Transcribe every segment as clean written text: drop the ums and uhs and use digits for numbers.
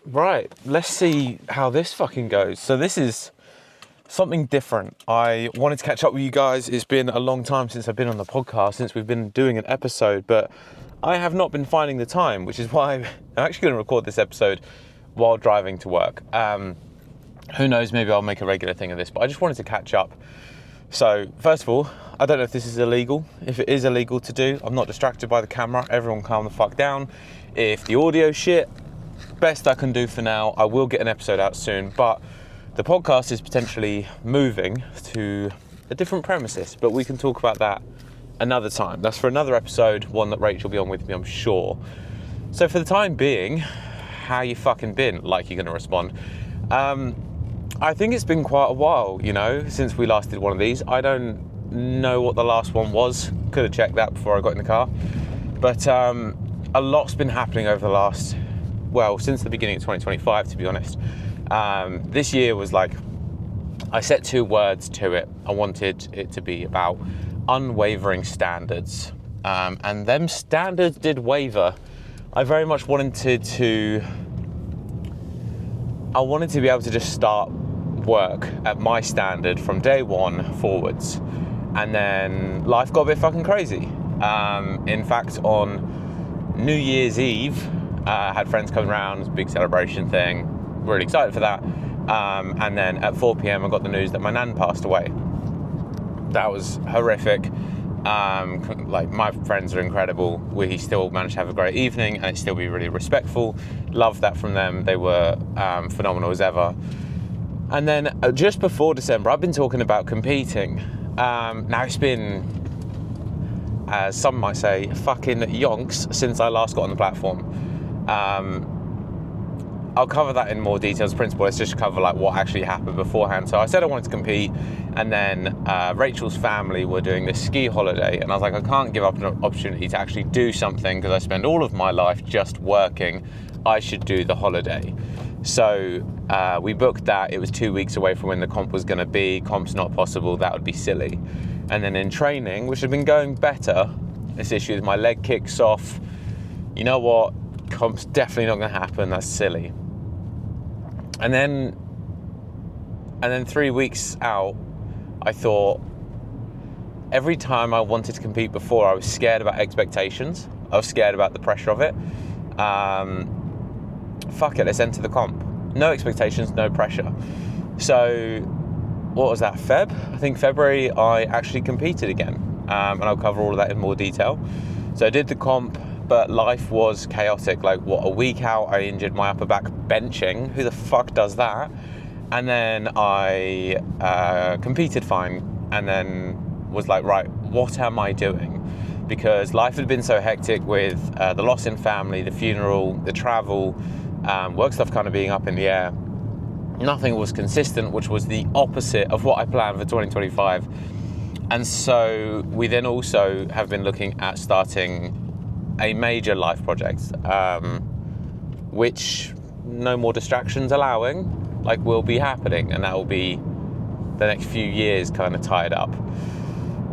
Right, let's see how this fucking goes. So this is something different. I wanted to catch up with you guys. It's been a long time since I've been on the podcast, since we've been doing an episode, but I have not been finding the time, which is why I'm actually going to record this episode while driving to work. Who knows, maybe I'll make a regular thing of this, but I just wanted to catch up. So, first of all, I don't know if this is illegal. If it is illegal to do, I'm not distracted by the camera. Everyone calm the fuck down. If the audio shit, best I can do for now. I will get an episode out soon, but the podcast is potentially moving to a different premises, but we can talk about that another time. That's for another episode, one that Rachel will be on with me, I'm sure. So for the time being, how you fucking been? Like you're going to respond. I think it's been quite a while, since we last did one of these. I don't know what the last one was. Could have checked that before I got in the car. But a lot's been happening over the last, since the beginning of 2025, to be honest. This year was like, I set two words to it. I wanted it to be about unwavering standards. And them standards did waver. I very much wanted to be able to just start work at my standard from day one forwards. And then life got a bit fucking crazy. In fact, on New Year's Eve, I had friends coming around, it was a big celebration thing, really excited for that. And then at 4 p.m. I got the news that my nan passed away. That was horrific. My friends are incredible. We still managed to have a great evening and it still be really respectful. Loved that from them. They were phenomenal as ever. And then just before December, I've been talking about competing. Now it's been, as some might say, fucking yonks since I last got on the platform. I'll cover that in more details. Principle, let's just cover what actually happened beforehand. So I said I wanted to compete, and then Rachel's family were doing this ski holiday, and I was like, I can't give up an opportunity to actually do something because I spend all of my life just working. I should do the holiday. So we booked that. It was 2 weeks away from when the comp was going to be. Comp's not possible. That would be silly. And then in training, which had been going better, this issue with my leg kicks off. You know what? Comp's definitely not going to happen. That's silly. And then 3 weeks out, I thought every time I wanted to compete before, I was scared about expectations. I was scared about the pressure of it. Fuck it, let's enter the comp. No expectations, no pressure. So, what was that, Feb? I think February I actually competed again. And I'll cover all of that in more detail. So I did the comp, but life was chaotic. A week out, I injured my upper back benching. Who the fuck does that? And then I competed fine, and then was like, right, what am I doing? Because life had been so hectic with the loss in family, the funeral, the travel, work stuff kind of being up in the air. Nothing was consistent, which was the opposite of what I planned for 2025. And so we then also have been looking at starting a major life project, which, no more distractions allowing, will be happening, and that will be the next few years kind of tied up.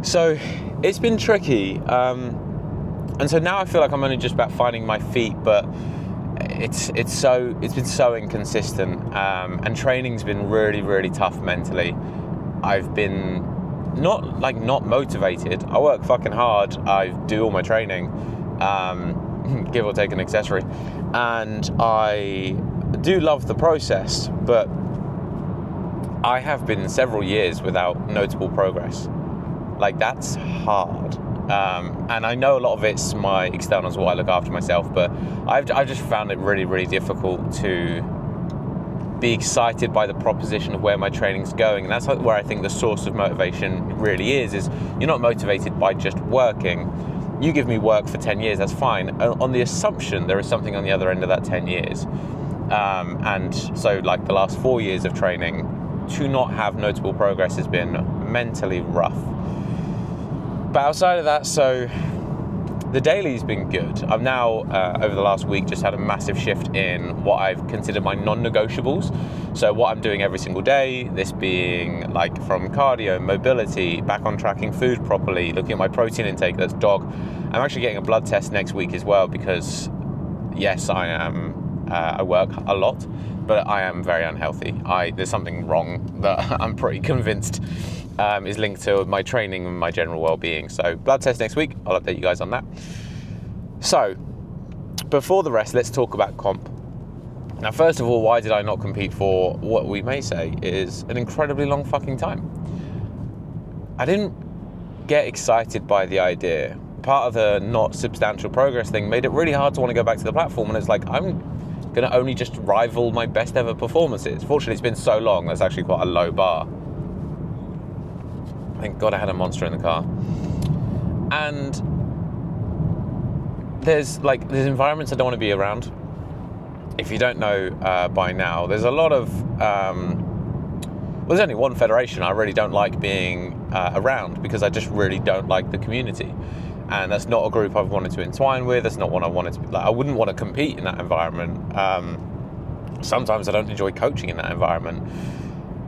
So it's been tricky, and so now I feel like I'm only just about finding my feet, but it's been so inconsistent, and training's been really, really tough mentally. I've been not motivated. I work fucking hard. I do all my training, give or take an accessory, and I do love the process, but I have been several years without notable progress. That's hard. And I know a lot of it's my externals, what I look after myself, but I've just found it really, really difficult to be excited by the proposition of where my training's going. And that's where I think the source of motivation really is you're not motivated by just working. You give me work for 10 years, that's fine, on the assumption there is something on the other end of that 10 years. And so the last 4 years of training, to not have notable progress has been mentally rough. But outside of that, so the daily's been good. I've now, over the last week, just had a massive shift in what I've considered my non-negotiables. So what I'm doing every single day, this being from cardio, mobility, back on tracking food properly, looking at my protein intake, that's dog. I'm actually getting a blood test next week as well because, yes, I am I work a lot, but I am very unhealthy. There's something wrong that I'm pretty convinced is linked to my training and my general well-being. So blood test next week. I'll update you guys on that. So before the rest, let's talk about comp. Now, first of all, why did I not compete for what we may say is an incredibly long fucking time? I didn't get excited by the idea. Part of the not substantial progress thing made it really hard to want to go back to the platform, and it's like, I'm going to only just rival my best ever performances. Fortunately, it's been so long, that's actually quite a low bar. Thank God I had a monster in the car. And there's environments I don't want to be around. If you don't know by now, there's a lot of, there's only one federation I really don't like being around, because I just really don't like the community. And that's not a group I've wanted to entwine with. That's not one I wanted to be, I wouldn't want to compete in that environment. Sometimes I don't enjoy coaching in that environment,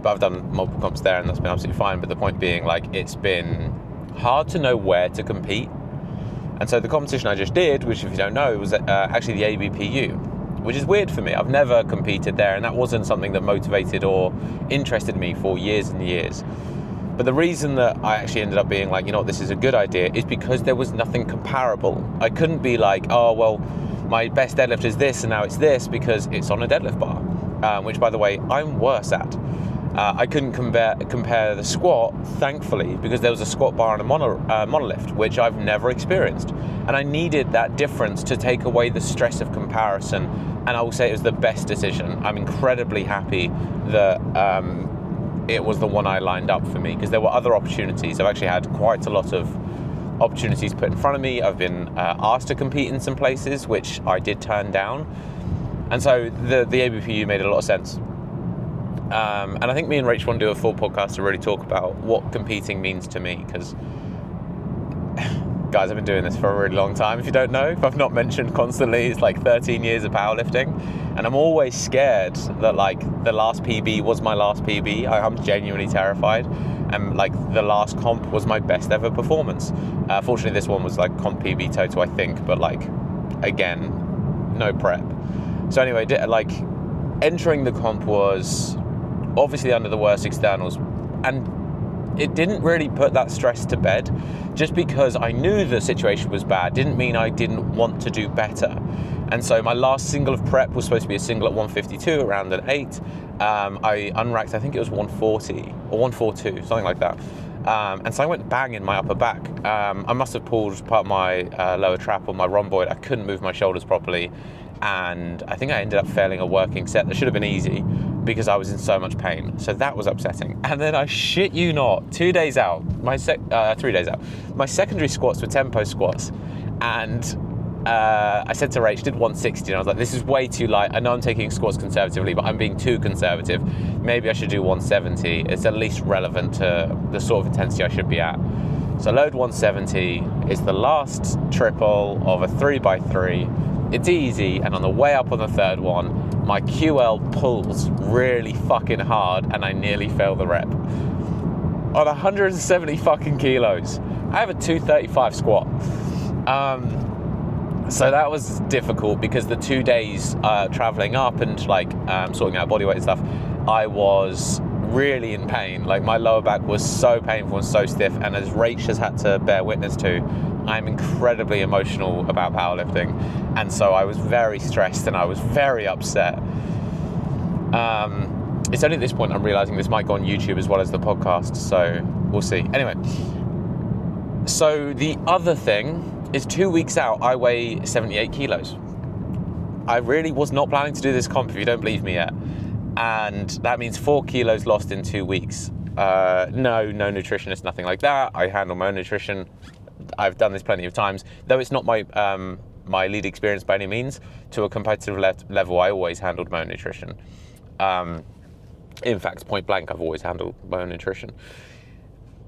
but I've done multiple comps there and that's been absolutely fine. But the point being, it's been hard to know where to compete. And so the competition I just did, which if you don't know, was actually the ABPU, which is weird for me. I've never competed there, and that wasn't something that motivated or interested me for years and years. But the reason that I actually ended up being this is a good idea, is because there was nothing comparable. I couldn't be oh, well, my best deadlift is this and now it's this, because it's on a deadlift bar, which, by the way, I'm worse at. I couldn't compare the squat, thankfully, because there was a squat bar and a monolift, which I've never experienced. And I needed that difference to take away the stress of comparison. And I will say it was the best decision. I'm incredibly happy that it was the one I lined up for me, because there were other opportunities. I've actually had quite a lot of opportunities put in front of me. I've been asked to compete in some places, which I did turn down. And so the ABPU made a lot of sense. And I think me and Rach want to do a full podcast to really talk about what competing means to me, because guys, I've been doing this for a really long time. If you don't know, if I've not mentioned constantly, it's 13 years of powerlifting, and I'm always scared that the last PB was my last PB. I'm genuinely terrified, and the last comp was my best ever performance. Fortunately, this one was comp PB total, I think, but again, no prep. So anyway, entering the comp was obviously under the worst externals, and it didn't really put that stress to bed. Just because I knew the situation was bad didn't mean I didn't want to do better. And so my last single of prep was supposed to be a single at 152, around an 8. I unracked, I think it was 140 or 142, something like that. And so I went bang in my upper back. I must have pulled part of my lower trap on my rhomboid. I couldn't move my shoulders properly. And I think I ended up failing a working set that should have been easy, because I was in so much pain. So that was upsetting. And then I shit you not, 2 days out, 3 days out, my secondary squats were tempo squats. And I said to Rach, did 160, and I was like, this is way too light. I know I'm taking squats conservatively, but I'm being too conservative. Maybe I should do 170. It's at least relevant to the sort of intensity I should be at. So load 170 is the last triple of a 3x3. It's easy, and on the way up on the third one, my QL pulls really fucking hard, and I nearly fail the rep. On 170 fucking kilos, I have a 235 squat. So that was difficult, because the 2 days traveling up and sorting out bodyweight and stuff, I was really in pain. My lower back was so painful and so stiff, and as Rach has had to bear witness to, I'm incredibly emotional about powerlifting, and so I was very stressed and I was very upset. It's only at this point I'm realizing this might go on YouTube as well as the podcast, so we'll see. Anyway, so the other thing is 2 weeks out, I weigh 78 kilos. I really was not planning to do this comp, if you don't believe me yet. And that means 4 kilos lost in 2 weeks. No nutritionist, nothing like that. I handle my own nutrition. I've done this plenty of times, though it's not my my lead experience by any means. To a competitive level, I always handled my own nutrition. In fact, point blank, I've always handled my own nutrition.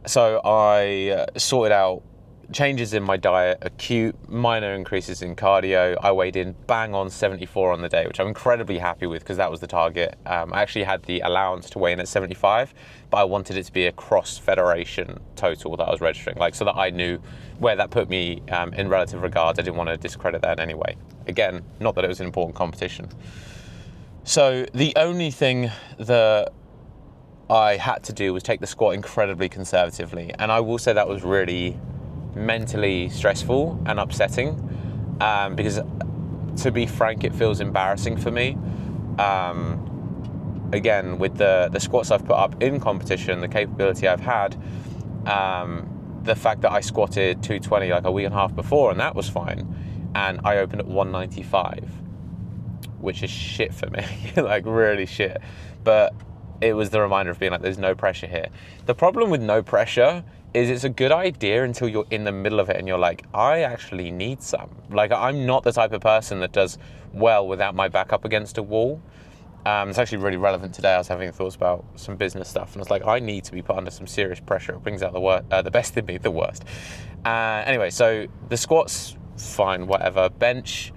So I sorted out changes in my diet, acute, minor increases in cardio. I weighed in bang on 74 on the day, which I'm incredibly happy with because that was the target. I actually had the allowance to weigh in at 75, but I wanted it to be a cross-federation total that I was registering, like so that I knew where that put me in relative regards. I didn't want to discredit that in any way. Again, not that it was an important competition. So the only thing that I had to do was take the squat incredibly conservatively, and I will say that was really mentally stressful and upsetting because, to be frank, it feels embarrassing for me. Again, with the squats I've put up in competition, the capability I've had, the fact that I squatted 220 like a week and a half before, and that was fine, and I opened at 195, which is shit for me, like really shit. But it was the reminder of being like, there's no pressure here. The problem with no pressure is it's a good idea until you're in the middle of it and you're like, I actually need some. Like, I'm not the type of person that does well without my back up against a wall. It's actually really relevant today. I was having thoughts about some business stuff, and I was like, I need to be put under some serious pressure. It brings out the best in me, the worst. Anyway, so the squats, fine, whatever. Bench,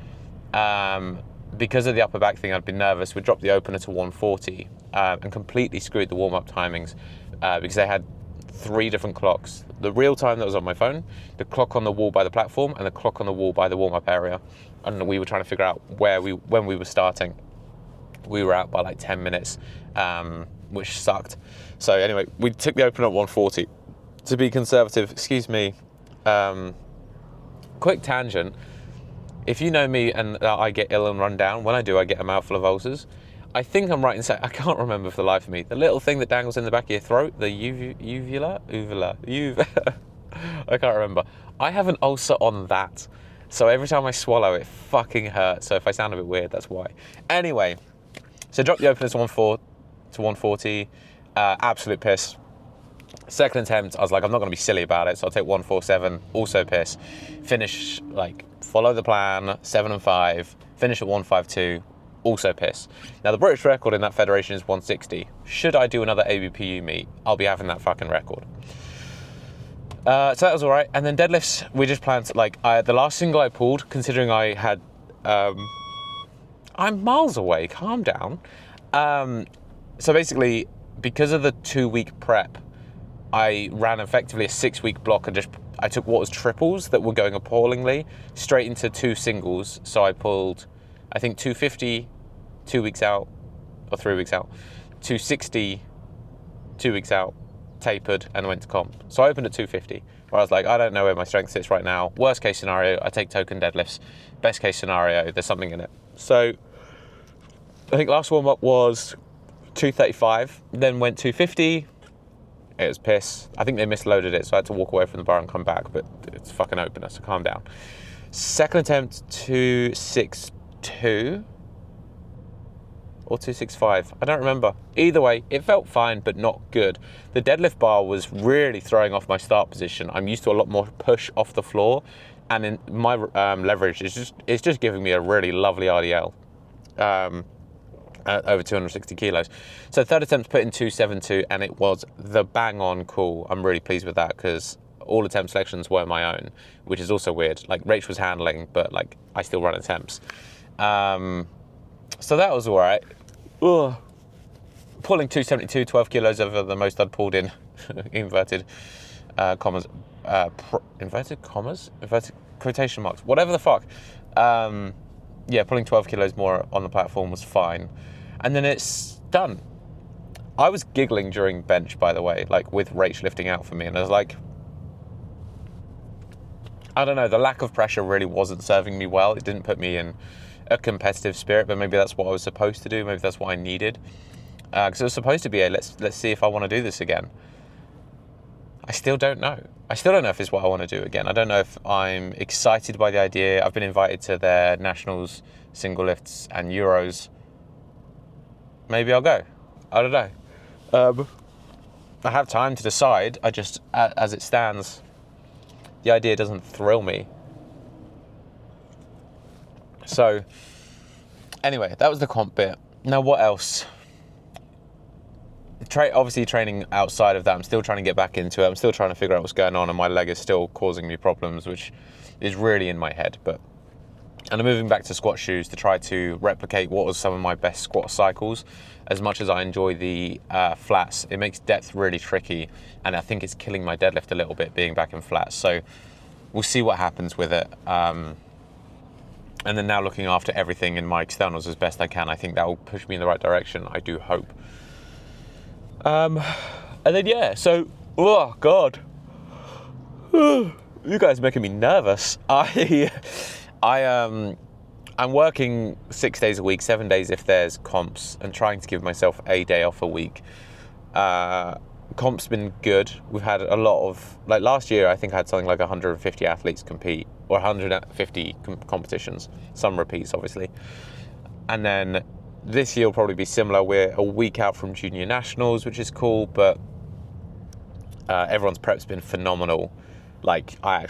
because of the upper back thing, I'd been nervous. We dropped the opener to 140 and completely screwed the warm-up timings because they had 3 different clocks. The real time that was on my phone, the clock on the wall by the platform, and the clock on the wall by the warm-up area. And we were trying to figure out when we were starting. We were out by like 10 minutes, which sucked. So anyway, we took the opener at 140 to be conservative. Excuse me. Quick tangent. If you know me and I get ill and run down, when I do, I get a mouthful of ulcers. I think I'm right in saying, I can't remember for the life of me, the little thing that dangles in the back of your throat, the uvula, I can't remember. I have an ulcer on that. So every time I swallow, it fucking hurts. So if I sound a bit weird, that's why. Anyway, so drop the opener to 140, absolute piss. Second attempt, I was like, I'm not going to be silly about it, so I'll take 147, also piss. Finish, like, follow the plan, 7 and 5, finish at 152, also piss. Now, the British record in that federation is 160. Should I do another ABPU meet, I'll be having that fucking record. So that was all right. And then deadlifts, we just planned, like, the last single I pulled, considering I had, I'm miles away, calm down. So basically, because of the 2-week prep, I ran effectively a 6-week block and I took what was triples that were going appallingly straight into 2 singles. So I pulled, I think 250, 2 weeks out, or 3 weeks out, 260, 2 weeks out, tapered, and went to comp. So I opened at 250, where I was like, I don't know where my strength sits right now. Worst case scenario, I take token deadlifts. Best case scenario, there's something in it. So I think last warm up was 235, then went 250. It was piss. I think they misloaded it, so I had to walk away from the bar and come back, but it's fucking opener, so calm down. Second attempt, 262 or 265. I don't remember. Either way, it felt fine, but not good. The deadlift bar was really throwing off my start position. I'm used to a lot more push off the floor, and in my leverage is just giving me a really lovely RDL. At over 260 kilos. So third attempt put in 272, and it was the bang on call. I'm really pleased with that because all attempt selections were my own, which is also weird. Like, Rach was handling, but like I still run attempts. So that was all right. Ugh. Pulling 272, 12 kilos over the most I'd pulled in inverted commas, inverted quotation marks, whatever the fuck. Yeah, pulling 12 kilos more on the platform was fine. And then it's done. I was giggling during bench, by the way, like with Rach lifting out for me. And I was like, I don't know, the lack of pressure really wasn't serving me well. It didn't put me in a competitive spirit, but maybe that's what I was supposed to do. Maybe that's what I needed. Because it was supposed to be let's see if I want to do this again. I still don't know. I still don't know if it's what I want to do again. I don't know if I'm excited by the idea. I've been invited to their nationals, single lifts, and Euros. Maybe I'll go. I don't know. I have time to decide. I just, as it stands, the idea doesn't thrill me. So, anyway, that was the comp bit. Now, what else? obviously training outside of that, I'm still trying to get back into it. I'm still trying to figure out what's going on, and my leg is still causing me problems, which is really in my head. And I'm moving back to squat shoes to try to replicate what was some of my best squat cycles. As much as I enjoy the flats, it makes depth really tricky, and I think it's killing my deadlift a little bit being back in flats. So we'll see what happens with it. And then now looking after everything in my externals as best I can, I think that will push me in the right direction, I do hope. And then yeah, so, oh God. You guys are making me nervous. I'm working 6 days a week, 7 days if there's comps, and trying to give myself a day off a week. Comp's been good. We've had a lot of, like last year, I think I had something like 150 athletes compete, or 150 competitions, some repeats obviously. And then this year will probably be similar. We're a week out from junior nationals, which is cool, but everyone's prep's been phenomenal. Like I'm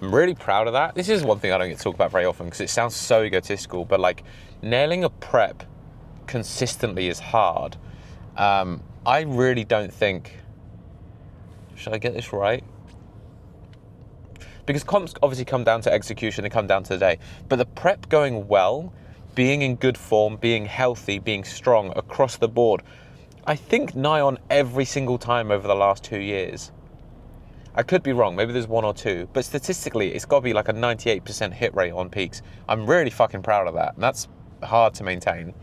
really proud of that. This is one thing I don't get to talk about very often because it sounds so egotistical, but like nailing a prep consistently is hard. I really don't think, should I get this right? Because comps obviously come down to execution, they come down to the day, but the prep going well, being in good form, being healthy, being strong across the board, I think nigh on every single time over the last 2 years. I could be wrong, maybe there's one or two, but statistically, it's got to be like a 98% hit rate on peaks. I'm really fucking proud of that, and that's hard to maintain.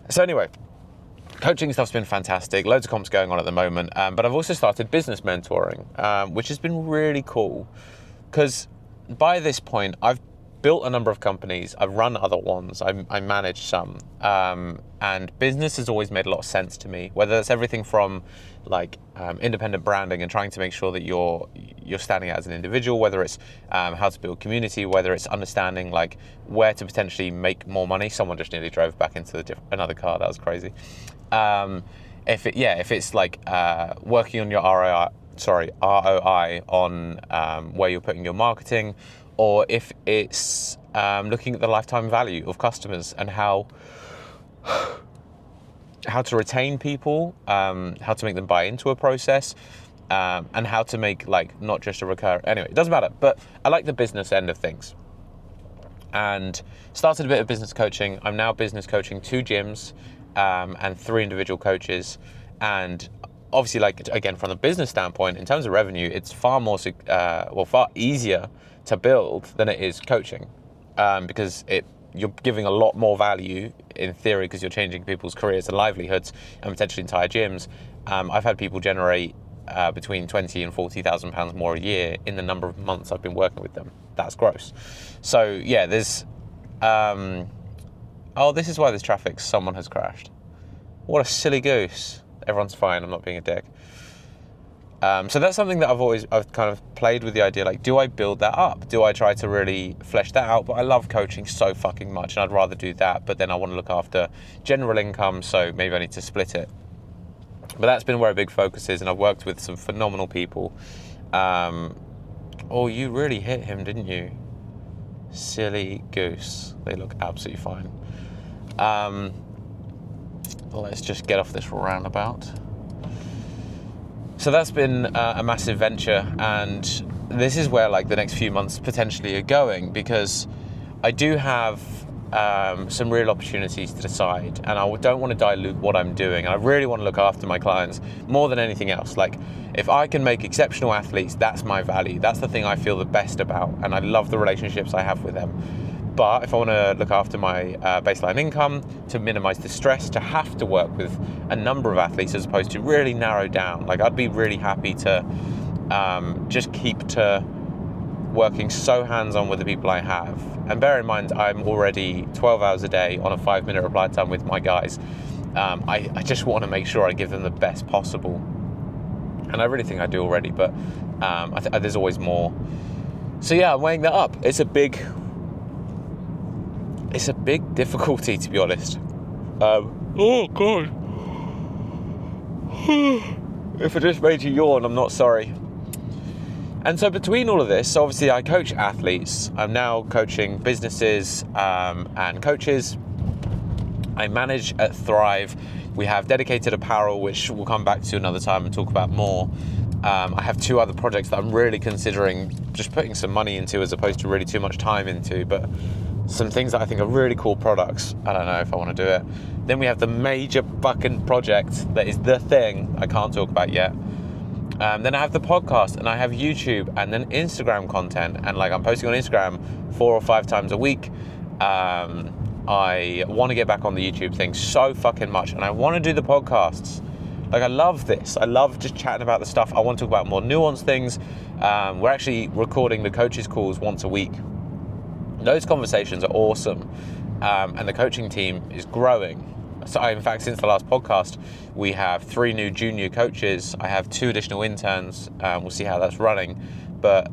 So anyway, coaching stuff's been fantastic, loads of comps going on at the moment, but I've also started business mentoring, which has been really cool, because by this point, I've built a number of companies, I've run other ones, I manage some, and business has always made a lot of sense to me, whether it's everything from like independent branding and trying to make sure that you're standing out as an individual, whether it's how to build community, whether it's understanding like where to potentially make more money. Someone just nearly drove back into another car, that was crazy. If it's like working on your ROI on where you're putting your marketing, or if it's looking at the lifetime value of customers and how to retain people, how to make them buy into a process, and how to make like not just a recur. Anyway, it doesn't matter, but I like the business end of things. And started a bit of business coaching. I'm now business coaching 2 gyms and 3 individual coaches. And obviously, like again, from the business standpoint, in terms of revenue, it's far easier to build than it is coaching, because you're giving a lot more value in theory because you're changing people's careers and livelihoods and potentially entire gyms. I've had people generate between 20 and 40,000 pounds more a year in the number of months I've been working with them. That's gross. So yeah, there's this is why there's traffic. Someone has crashed. What a silly goose. Everyone's fine, I'm not being a dick. So that's something that I've kind of played with the idea, like, do I build that up? Do I try to really flesh that out? But I love coaching so fucking much, and I'd rather do that, but then I want to look after general income, so maybe I need to split it. But that's been where a big focus is, and I've worked with some phenomenal people. Oh, you really hit him, didn't you? Silly goose. They look absolutely fine. Let's just get off this roundabout. So that's been a massive venture, and this is where like the next few months potentially are going, because I do have some real opportunities to decide, and I don't want to dilute what I'm doing, and I really want to look after my clients more than anything else. Like, if I can make exceptional athletes, that's my value, that's the thing I feel the best about, and I love the relationships I have with them. But if I want to look after my baseline income, to minimize the stress, to have to work with a number of athletes as opposed to really narrow down, like I'd be really happy to just keep to working so hands-on with the people I have. And bear in mind, I'm already 12 hours a day on a 5-minute reply time with my guys. I just want to make sure I give them the best possible. And I really think I do already, but there's always more. So yeah, I'm weighing that up. It's a big difficulty, to be honest. Oh God. If I just made you yawn, I'm not sorry. And so between all of this, obviously I coach athletes. I'm now coaching businesses and coaches. I manage at Thrive. We have dedicated apparel, which we'll come back to another time and talk about more. I have 2 other projects that I'm really considering just putting some money into as opposed to really too much time into, but some things that I think are really cool products. I don't know if I want to do it. Then we have the major fucking project that is the thing I can't talk about yet. Then I have the podcast, and I have YouTube, and then Instagram content, and like I'm posting on Instagram 4 or 5 times a week. I want to get back on the YouTube thing so fucking much, and I want to do the podcasts. Like, I love this. I love just chatting about the stuff. I want to talk about more nuanced things. We're actually recording the coaches calls once a week. Those conversations are awesome, and the coaching team is growing. So in fact, since the last podcast, we have 3 new junior coaches. I have 2 additional interns. We'll see how that's running. But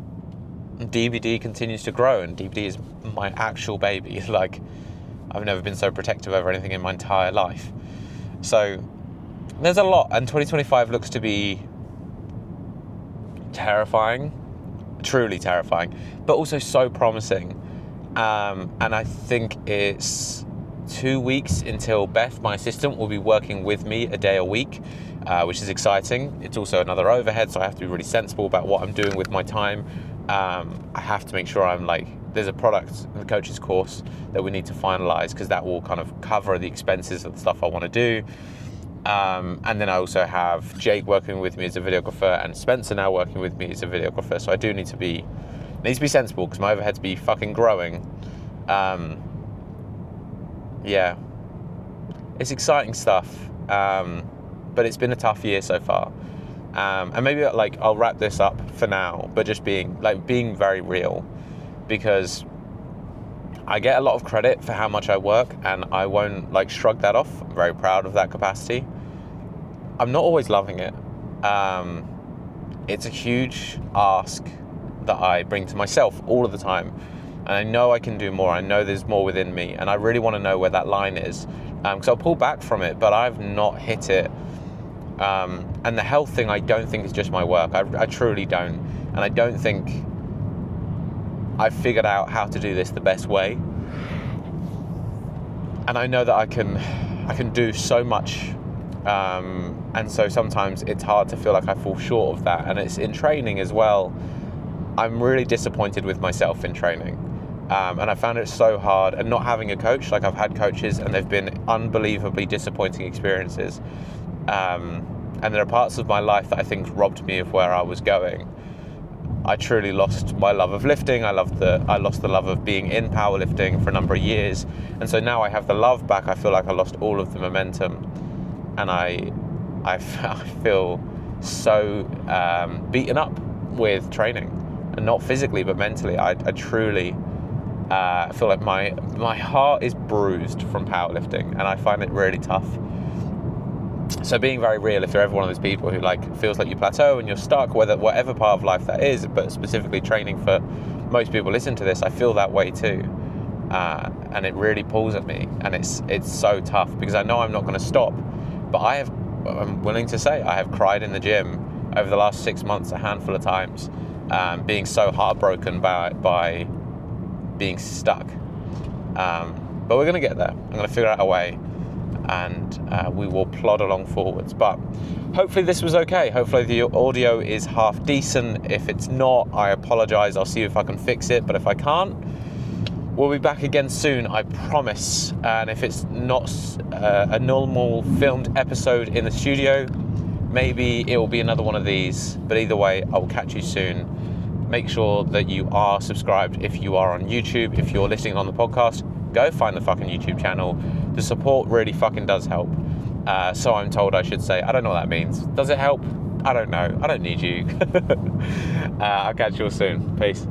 DBD continues to grow, and DBD is my actual baby. Like, I've never been so protective over anything in my entire life. So there's a lot, and 2025 looks to be terrifying, truly terrifying, but also so promising. And I think it's 2 weeks until Beth, my assistant, will be working with me a day a week, which is exciting. It's also another overhead, so I have to be really sensible about what I'm doing with my time. I have to make sure there's a product in the coaches course that we need to finalize, because that will kind of cover the expenses of the stuff I want to do. And then I also have Jake working with me as a videographer, and Spencer now working with me as a videographer. So I do need to be sensible, because my overheads be fucking growing. Yeah, it's exciting stuff. But it's been a tough year so far. And maybe I'll wrap this up for now, but just being very real, because I get a lot of credit for how much I work, and I won't shrug that off. I'm very proud of that capacity. I'm not always loving it. It's a huge ask that I bring to myself all of the time, and I know I can do more. I know there's more within me, and I really want to know where that line is, because I'll pull back from it, but I've not hit it. And the health thing, I don't think is just my work. I truly don't, and I don't think I've figured out how to do this the best way. And I know that I can do so much, and so sometimes it's hard to feel like I fall short of that. And it's in training as well. I'm really disappointed with myself in training, and I found it so hard. And not having a coach, I've had coaches, and they've been unbelievably disappointing experiences. And there are parts of my life that I think robbed me of where I was going. I truly lost my love of lifting. I lost the love of being in powerlifting for a number of years. And so now I have the love back. I feel like I lost all of the momentum. And I feel so beaten up with training. And not physically, but mentally. I truly feel like my heart is bruised from powerlifting. And I find it really tough. So being very real, if you're ever one of those people who feels like you plateau and you're stuck, whatever part of life that is, but specifically training for most people listen to this, I feel that way too. And it really pulls at me, and it's so tough, because I know I'm not going to stop, but I'm willing to say I have cried in the gym over the last 6 months a handful of times, being so heartbroken by being stuck. But we're going to get there. I'm going to figure out a way, and we will plod along forwards. But hopefully this was okay. Hopefully the audio is half decent. If it's not, I apologize. I'll see if I can fix it. But if I can't, we'll be back again soon, I promise. And if it's not a normal filmed episode in the studio, maybe it will be another one of these. But either way, I will catch you soon. Make sure that you are subscribed if you are on YouTube. If you're listening on the podcast, go find the fucking YouTube channel. The support really fucking does help. So I'm told I should say. I don't know what that means. Does it help? I don't know. I don't need you. I'll catch you all soon. Peace.